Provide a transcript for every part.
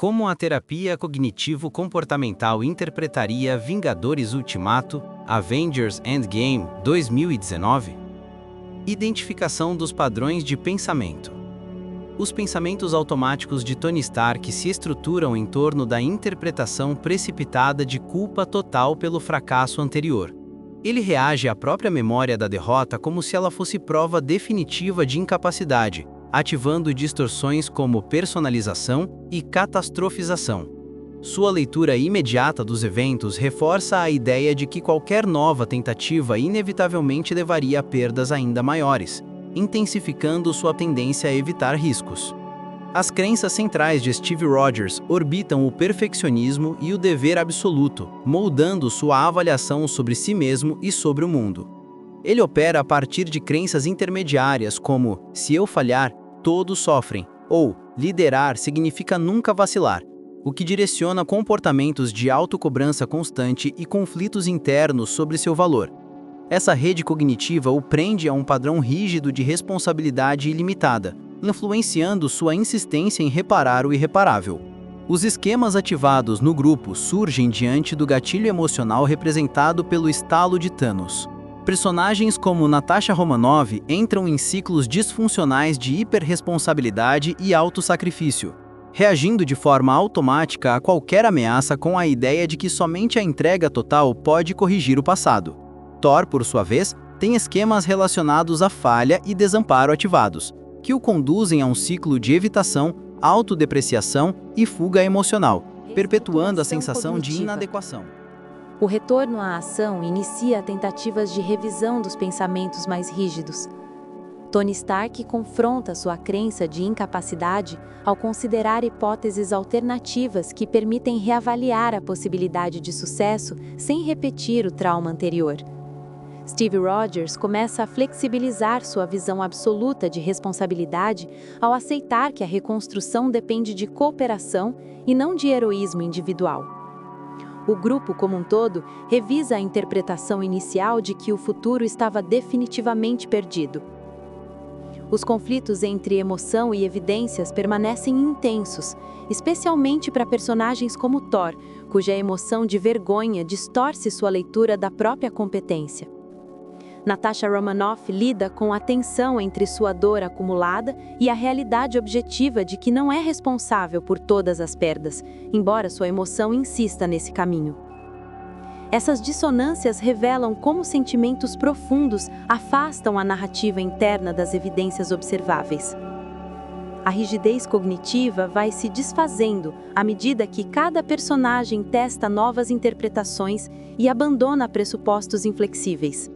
Como a terapia cognitivo-comportamental interpretaria Vingadores Ultimato, Avengers Endgame 2019? Identificação dos padrões de pensamento. Os pensamentos automáticos de Tony Stark se estruturam em torno da interpretação precipitada de culpa total pelo fracasso anterior. Ele reage à própria memória da derrota como se ela fosse prova definitiva de incapacidade, ativando distorções como personalização e catastrofização. Sua leitura imediata dos eventos reforça a ideia de que qualquer nova tentativa inevitavelmente levaria a perdas ainda maiores, intensificando sua tendência a evitar riscos. As crenças centrais de Steve Rogers orbitam o perfeccionismo e o dever absoluto, moldando sua avaliação sobre si mesmo e sobre o mundo. Ele opera a partir de crenças intermediárias como "se eu falhar, todos sofrem", ou "liderar significa nunca vacilar", o que direciona comportamentos de autocobrança constante e conflitos internos sobre seu valor. Essa rede cognitiva o prende a um padrão rígido de responsabilidade ilimitada, influenciando sua insistência em reparar o irreparável. Os esquemas ativados no grupo surgem diante do gatilho emocional representado pelo estalo de Thanos. Personagens como Natasha Romanoff entram em ciclos disfuncionais de hiperresponsabilidade e autossacrifício, reagindo de forma automática a qualquer ameaça com a ideia de que somente a entrega total pode corrigir o passado. Thor, por sua vez, tem esquemas relacionados à falha e desamparo ativados, que o conduzem a um ciclo de evitação, autodepreciação e fuga emocional, perpetuando a sensação de inadequação. O retorno à ação inicia tentativas de revisão dos pensamentos mais rígidos. Tony Stark confronta sua crença de incapacidade ao considerar hipóteses alternativas que permitem reavaliar a possibilidade de sucesso sem repetir o trauma anterior. Steve Rogers começa a flexibilizar sua visão absoluta de responsabilidade ao aceitar que a reconstrução depende de cooperação e não de heroísmo individual. O grupo como um todo revisa a interpretação inicial de que o futuro estava definitivamente perdido. Os conflitos entre emoção e evidências permanecem intensos, especialmente para personagens como Thor, cuja emoção de vergonha distorce sua leitura da própria competência. Natasha Romanoff lida com a tensão entre sua dor acumulada e a realidade objetiva de que não é responsável por todas as perdas, embora sua emoção insista nesse caminho. Essas dissonâncias revelam como sentimentos profundos afastam a narrativa interna das evidências observáveis. A rigidez cognitiva vai se desfazendo à medida que cada personagem testa novas interpretações e abandona pressupostos inflexíveis.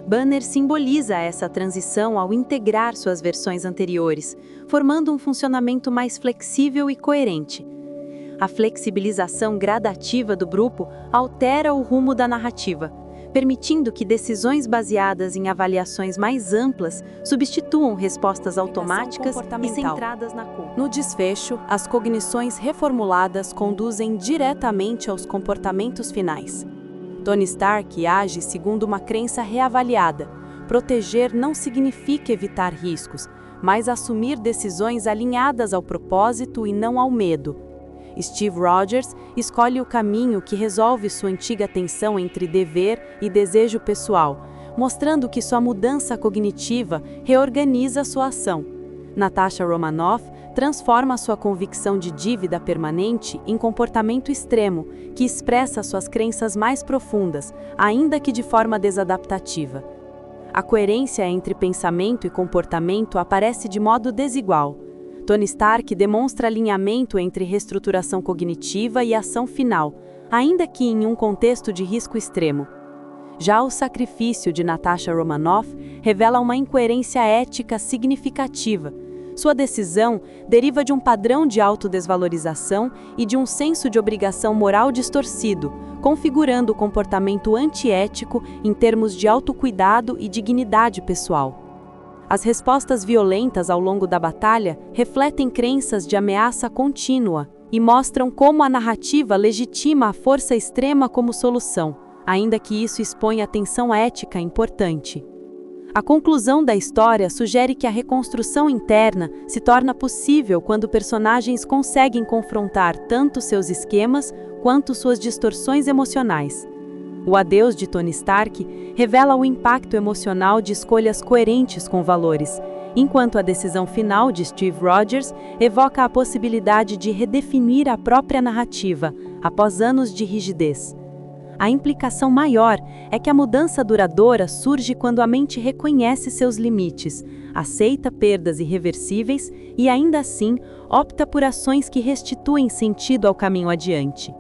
Banner simboliza essa transição ao integrar suas versões anteriores, formando um funcionamento mais flexível e coerente. A flexibilização gradativa do grupo altera o rumo da narrativa, permitindo que decisões baseadas em avaliações mais amplas substituam respostas automáticas e centradas na culpa. No desfecho, as cognições reformuladas conduzem diretamente aos comportamentos finais. Tony Stark age segundo uma crença reavaliada. Proteger não significa evitar riscos, mas assumir decisões alinhadas ao propósito e não ao medo. Steve Rogers escolhe o caminho que resolve sua antiga tensão entre dever e desejo pessoal, mostrando que sua mudança cognitiva reorganiza sua ação. Natasha Romanoff transforma sua convicção de dívida permanente em comportamento extremo, que expressa suas crenças mais profundas, ainda que de forma desadaptativa. A coerência entre pensamento e comportamento aparece de modo desigual. Tony Stark demonstra alinhamento entre reestruturação cognitiva e ação final, ainda que em um contexto de risco extremo. Já o sacrifício de Natasha Romanoff revela uma incoerência ética significativa. Sua decisão deriva de um padrão de autodesvalorização e de um senso de obrigação moral distorcido, configurando o comportamento antiético em termos de autocuidado e dignidade pessoal. As respostas violentas ao longo da batalha refletem crenças de ameaça contínua e mostram como a narrativa legitima a força extrema como solução, ainda que isso exponha tensão ética importante. A conclusão da história sugere que a reconstrução interna se torna possível quando personagens conseguem confrontar tanto seus esquemas quanto suas distorções emocionais. O adeus de Tony Stark revela o impacto emocional de escolhas coerentes com valores, enquanto a decisão final de Steve Rogers evoca a possibilidade de redefinir a própria narrativa após anos de rigidez. A implicação maior é que a mudança duradoura surge quando a mente reconhece seus limites, aceita perdas irreversíveis e, ainda assim, opta por ações que restituem sentido ao caminho adiante.